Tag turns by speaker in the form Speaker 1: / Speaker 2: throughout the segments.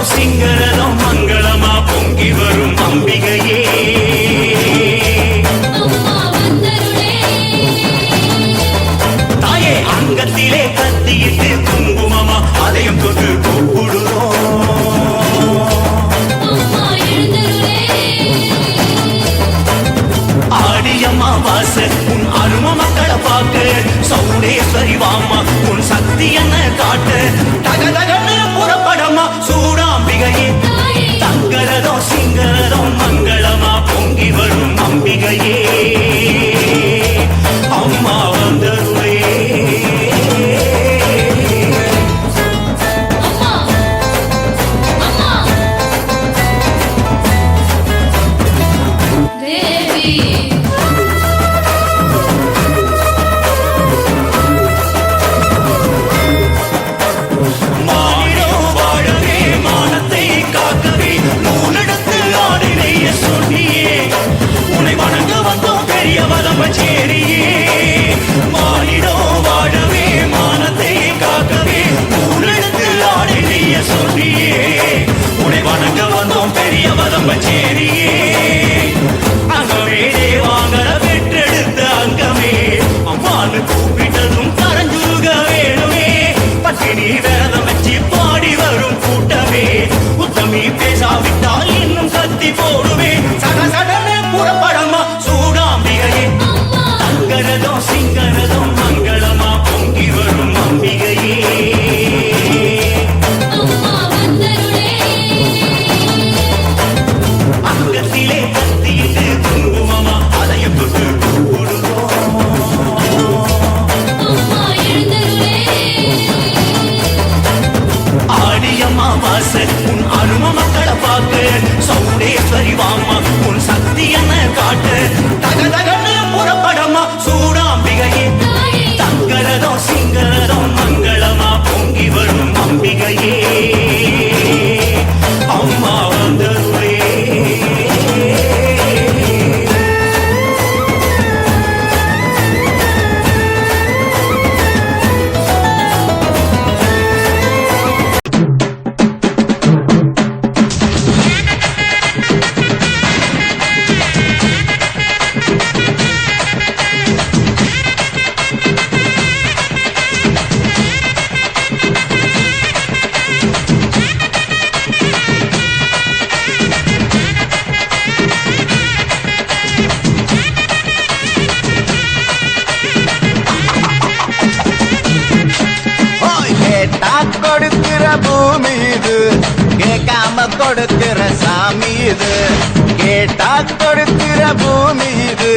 Speaker 1: சிங்கரதம் மங்களமா பொங்கி வரும் அம்பிகையே தாயே அங்கத்திலே கத்தியிட்டு குங்குமமா அதையும் தொட்டு கூப்பிடுறோம் ஆடியம்மா வாச உன் அரும மக்களை பார்க்க சௌடேஸ்வரி வாமா உன் சக்தி என்ன காட்ட தகதகன்னு புறப்படமா சூடாம்பிகையே தங்கரதோ சிங்கரதோ மங்களமா பொங்கி வரும் அம்பிகையே அம்மா வந்தருளே கூப்பிட்டதும் கரஞ்சுருக வேணுமே பட்டினி விரதம் வச்சு பாடி வரும் கூட்டமே உத்தமி பேசாவிட்டால் இன்னும் கத்தி போடுவே சடசடன்னு புறப்படமா சூடாம்பிகையே தங்கரதம் சிங்கரதம் மங்களமா பொங்கி வரும் அம்பிகையே அங்கத்திலே கத்தியிட்டு குங்குமமா அதையும் தொட்டு உன் அரும மக்களை பார்க்க சௌடேஸ்வரி வாமா உன் சக்தி என்ன காட்டு தகதகன்னு புறப்படமா சூடாம்பிகையே தங்கரதோ சிங்கரதோ மங்களமா பொங்கி வரும் அம்பிகையே அம்மா வந்தருளே
Speaker 2: கொடுக்கிற பூமி இது கேட்காம கொடுக்கிற சாமி இது கேட்டா கொடுக்கிற பூமி இது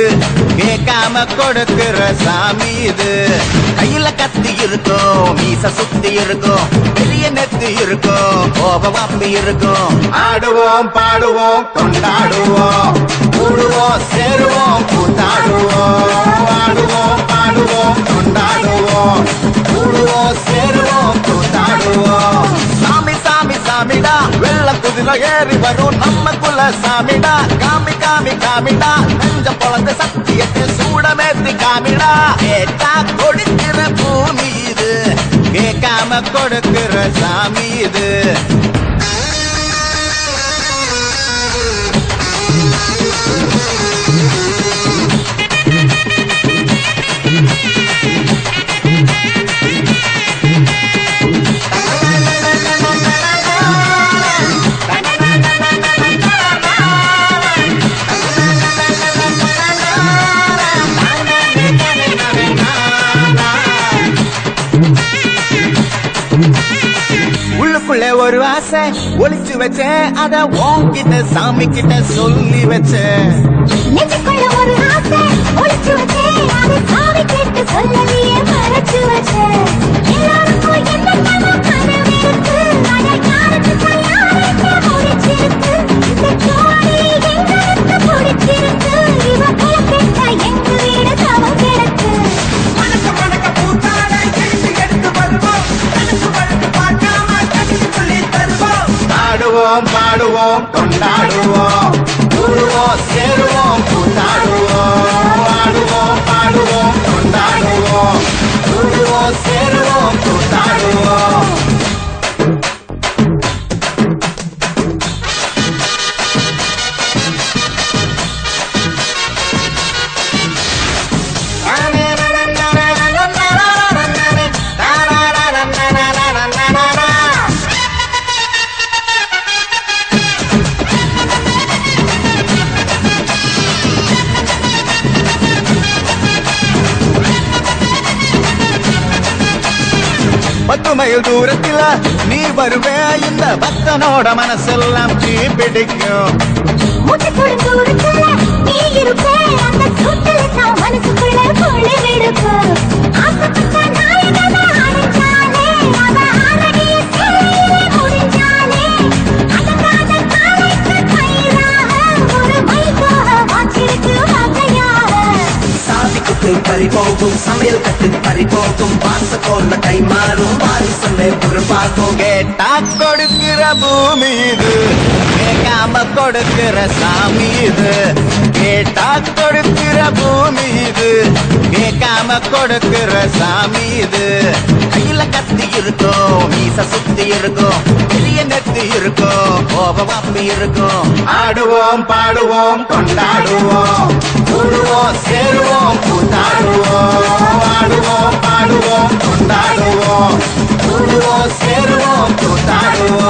Speaker 2: கேட்காம கொடுக்கிற சாமி இது கையில கத்தி இருக்கும் மீச சுத்தி இருக்கும் பெரிய நெத்தி இருக்கும் கோபம் அப்படி இருக்கும் ஆடுவோம் பாடுவோம் கொண்டாடுவோம் கூடுவோம் சேருவோம் கூத்தாடுவோம் ஆடுவோம் பாடுவோம் கொண்டாடுவோம் கூடுவோம் சேருவோம் கூத்தாடுவோம் சாமி சாமி சாமிடா வெள்ள குதிரை ஏறி வரும் நம்ம குல சாமிடா காமி காமி காமிடா நெஞ்ச பொழந்த சத்தியத்தை சூடமேத்தி காமிடா கேட்டா கொடுக்கிற பூமி இது கேட்காம கொடுக்கிற சாமி இது ஒரு ஆசை ஒளிச்சு வச்சேன் அத உன்கிட்ட சாமி கிட்ட சொல்லி வச்சேன்
Speaker 3: ஒரு ஆசை ஒளிச்சு வச்சேன் அத சாமி கிட்ட சொல்லலையே மறைச்சு வச்சேன் எல்லாருக்கும் என்னென்ன கனவு இருக்கு அத யாருக்கு கல்யாணத்தை முடிச்சிருக்கு இந்த ஜோடி எங்களுக்கு பிடிச்சிருக்கு இவ கிளப்பிட்ட எங்க வீடு தவம் கிடக்கு மணக்க மணக்க பூத்தாடை எடுத்து வருவோம் கணக்கு வழக்கு பார்க்காம
Speaker 2: ஆடுவோம் பாடுவோம் கொண்டாடுவோம் கூடுவோம் சேருவோம் கூத்தாடுவோம் ஆடுவோம் பாடுவோம் கொண்டாடுவோம் கூடுவோம் சேருவோம் கூத்தாடுவோம் மைல் தூரத்தில நீ வருவே இந்த பக்தனோட மனசெல்லாம் தீ பிடிக்கும்
Speaker 3: முட்டத்தோட தூரத்துல நீ இருப்பே அந்த சுத்தல தான் மனசுக்குள்ள கொள்ளை விடுக்கும் ஆசைப்பட்ட நாயகன அடைஞ்சாலே அவ ஆரடிய சேலையிலே முடிஞ்சாலே அதங்காத காலைக்கு கயிறாக ஒரு மைல் போக வாச்சிருக்கு வகையாக
Speaker 4: சாதிக்குத்து பறிபோகும் சமையல் கட்டு பறிபோகும் வாச கொள்ள கை மாறும் வாரிசமே பொறுப்பாகும்
Speaker 2: கேட்டா கொடுக்கிற பூமி இது கேட்காம கொடுக்கிற சாமி இது கேட்டா கொடுக்கிற பூமி இது கேட்காம கொடுக்கிற சாமி இது கையில கத்தி இருக்கும் மீச சுத்தி இருக்கும் பெரிய நெத்தி இருக்கும் கோபம் அப்பி இருக்கும் ஆடுவோம் பாடுவோம் கொண்டாடுவோம் கூடுவோம் சேருவோம் கூத்தாடுவோம் ஆடுவோம் பாடுவோம் கொண்டாடுவோம் கூடுவோம் சேருவோம் கூத்தாடுவோம்